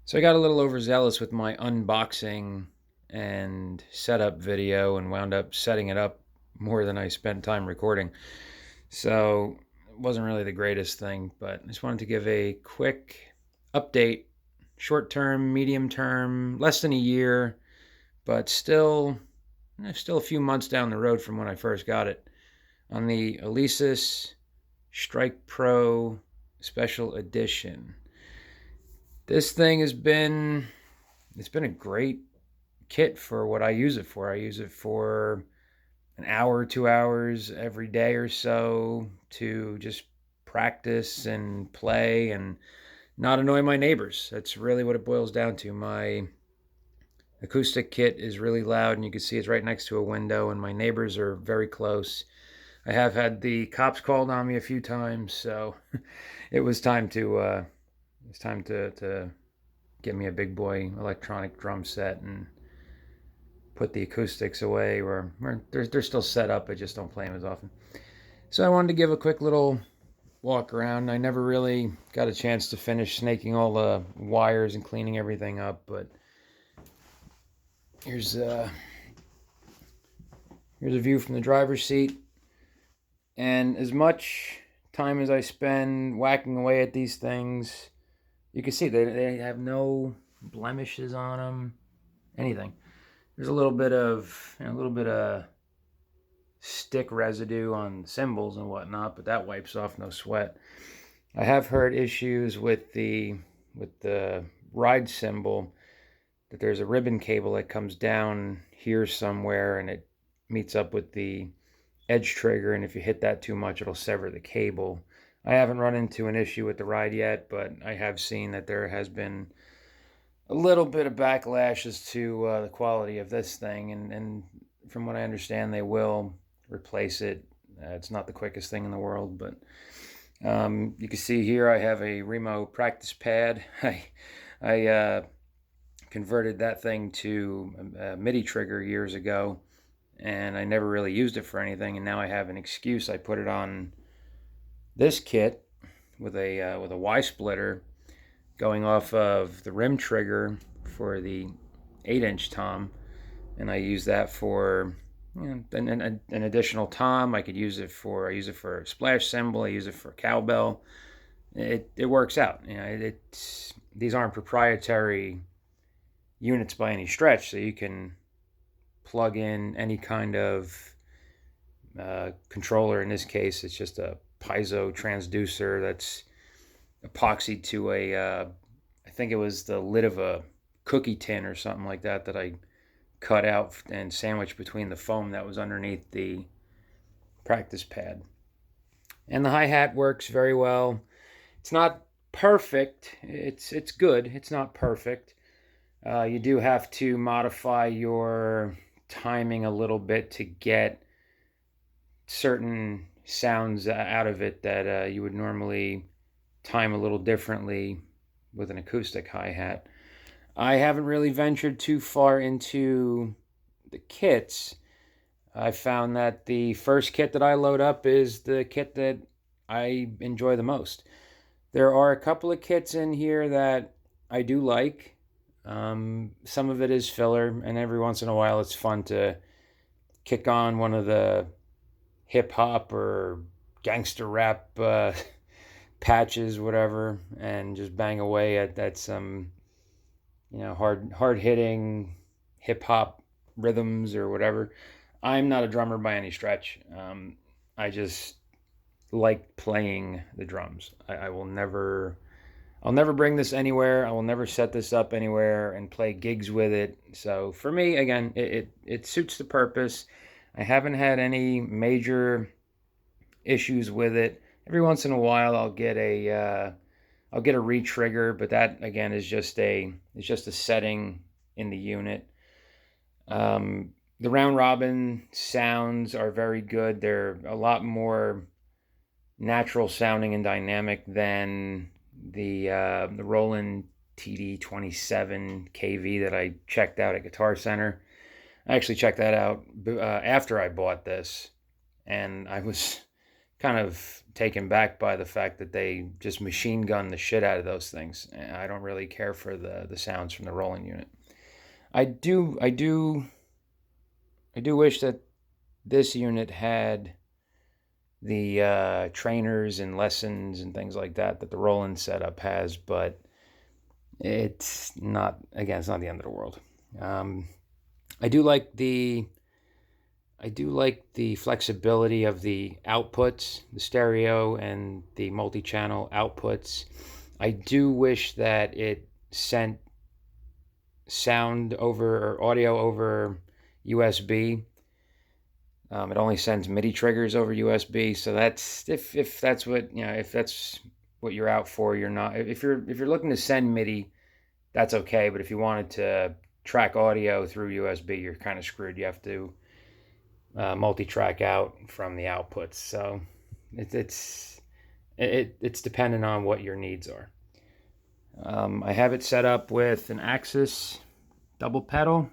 So I got a little overzealous with my unboxing and setup video and wound up setting it up more than I spent time recording. So it wasn't really the greatest thing, but I just wanted to give a quick update, short term, medium term, less than a year, but still a few months down the road from when I first got it, on the Alesis Strike Pro Special Edition. This thing it's been a great kit for what I use it for. I use it for an hour, 2 hours every day or so to just practice and play and not annoy my neighbors. That's really what it boils down to. My acoustic kit is really loud, and you can see it's right next to a window, and my neighbors are very close. I have had the cops called on me a few times, so it was time to get me a big boy electronic drum set and put the acoustics away, or they're still set up. I just don't play them as often. So I wanted to give a quick little walk around. I never really got a chance to finish snaking all the wires and cleaning everything up, but here's uh, here's a view from the driver's seat. And as much time as I spend whacking away at these things, you can see they have no blemishes on them, anything. There's a little bit of stick residue on the cymbals and whatnot, but that wipes off, no sweat. I have heard issues with the ride cymbal, that there's a ribbon cable that comes down here somewhere and it meets up with the edge trigger, and if you hit that too much, it'll sever the cable. I haven't run into an issue with the ride yet, but I have seen that there has been a little bit of backlash as to the quality of this thing, and from what I understand, they will replace it. It's not the quickest thing in the world, but you can see here I have a Remo practice pad. I converted that thing to a MIDI trigger years ago, and I never really used it for anything, and now I have an excuse. I put it on this kit with a Y splitter going off of the rim trigger for the 8-inch tom, and I use that for an additional tom. I use it for a splash cymbal. I use it for cowbell. It works out. These aren't proprietary units by any stretch, so you can plug in any kind of controller. In this case, it's just a piezo transducer that's epoxied to I think it was the lid of a cookie tin or something like that I cut out and sandwiched between the foam that was underneath the practice pad. And the hi-hat works very well. It's not perfect. It's good. It's not perfect. You do have to modify your timing a little bit to get certain sounds out of it that you would normally time a little differently with an acoustic hi-hat. I haven't really ventured too far into the kits. I found that the first kit that I load up is the kit that I enjoy the most. There are a couple of kits in here that I do like. Some of it is filler, and every once in a while it's fun to kick on one of the hip hop or gangster rap patches, whatever, and just bang away at some hard hitting hip hop rhythms or whatever. I'm not a drummer by any stretch. I just like playing the drums. I'll never bring this anywhere. I will never set this up anywhere and play gigs with it. So for me, again, it suits the purpose. I haven't had any major issues with it. Every once in a while, I'll get a re-trigger, but that again is just a setting in the unit. The round robin sounds are very good. They're a lot more natural sounding and dynamic than the Roland TD27 KV that I checked out at Guitar Center. I actually checked that out after I bought this, and I was kind of taken back by the fact that they just machine gun the shit out of those things. And I don't really care for the sounds from the Roland unit. I do wish that this unit had the trainers and lessons and things like that that the Roland setup has, but it's not, again, it's not the end of the world. Um, I do like the flexibility of the outputs, the stereo and the multi-channel outputs. I do wish that it sent sound over or audio over USB. It only sends MIDI triggers over USB, so that's if that's what if that's what you're out for. You're not if you're looking to send MIDI, that's okay. But if you wanted to track audio through USB, you're kind of screwed. You have to multi-track out from the outputs. So it's dependent on what your needs are. I have it set up with an Axis double pedal.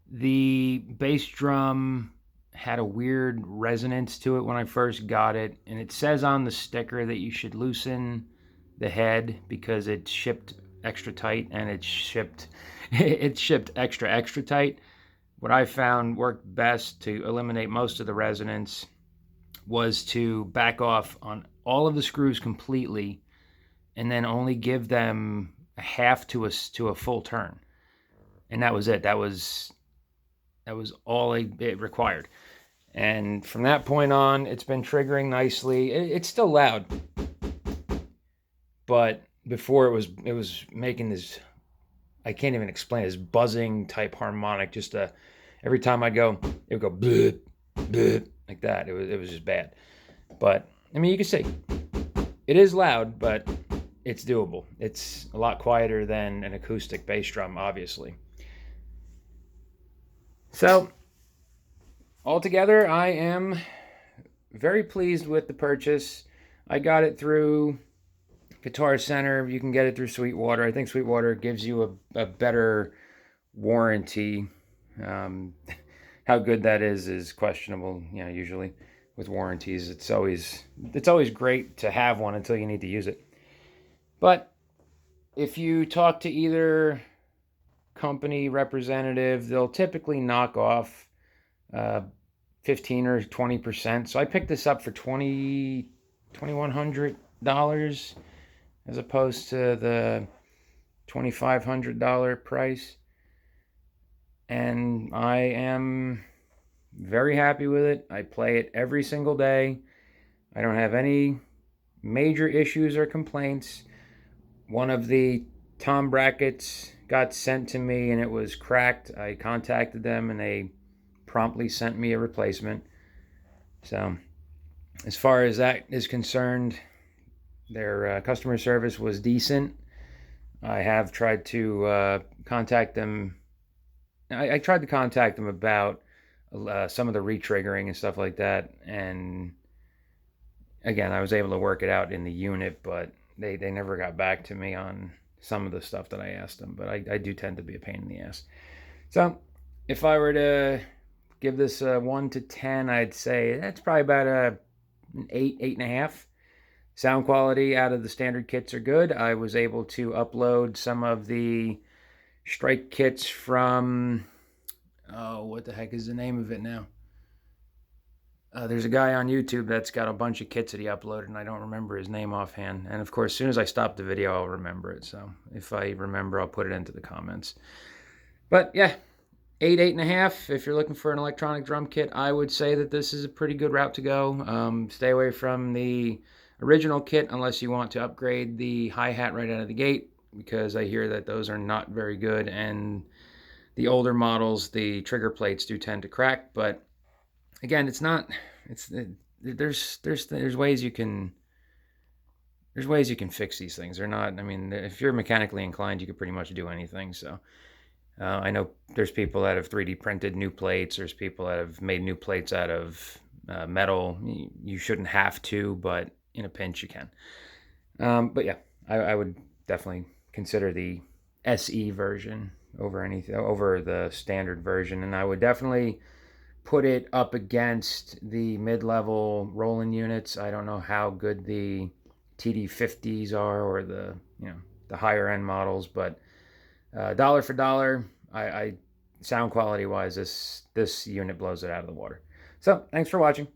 The bass drum had a weird resonance to it when I first got it, and it says on the sticker that you should loosen the head because it's shipped extra tight, and it's shipped extra tight. What I found worked best to eliminate most of the resonance was to back off on all of the screws completely and then only give them a half to a full turn. And that was it. That was all it required. And from that point on, it's been triggering nicely. It's still loud, but before it was making this, I can't even explain, this buzzing type harmonic. Just every time I go, it would go bleh, bleh, like that. It was just bad. But I mean, you can see it is loud, but it's doable. It's a lot quieter than an acoustic bass drum, obviously. So altogether, I am very pleased with the purchase. I got it through Guitar Center. You can get it through Sweetwater. I think Sweetwater gives you a better warranty. How good that is questionable. Usually with warranties, it's always great to have one until you need to use it. But if you talk to either company representative, they'll typically knock off 15 or 20%. So I picked this up for $2,100 as opposed to the $2,500 price. And I am very happy with it. I play it every single day. I don't have any major issues or complaints. One of the tom brackets got sent to me and it was cracked. I contacted them and they promptly sent me a replacement. So as far as that is concerned, their customer service was decent. I have tried to contact them. I tried to contact them about some of the retriggering and stuff like that. And again, I was able to work it out in the unit, but they never got back to me on some of the stuff that I asked them. But I do tend to be a pain in the ass. So if I were to give this a 1 to 10, I'd say that's probably about an 8.5. Sound quality out of the standard kits are good. I was able to upload some of the strike kits from, what the heck is the name of it now? There's a guy on YouTube that's got a bunch of kits that he uploaded, and I don't remember his name offhand. And of course, as soon as I stop the video, I'll remember it. So if I remember, I'll put it into the comments. But yeah, 8.5. If you're looking for an electronic drum kit, I would say that this is a pretty good route to go. Stay away from the original kit unless you want to upgrade the hi-hat right out of the gate, because I hear that those are not very good, and the older models, the trigger plates do tend to crack. But again, there's ways you can fix these things. They're not, I mean, if you're mechanically inclined, you can pretty much do anything. So I know there's people that have 3D printed new plates. There's people that have made new plates out of metal. You shouldn't have to, but in a pinch you can. But yeah, I would definitely consider the SE version over the standard version, and I would definitely put it up against the mid-level Roland units. I don't know how good the TD50s are, or the the higher end models, but dollar for dollar, I sound quality wise, this unit blows it out of the water. So thanks for watching.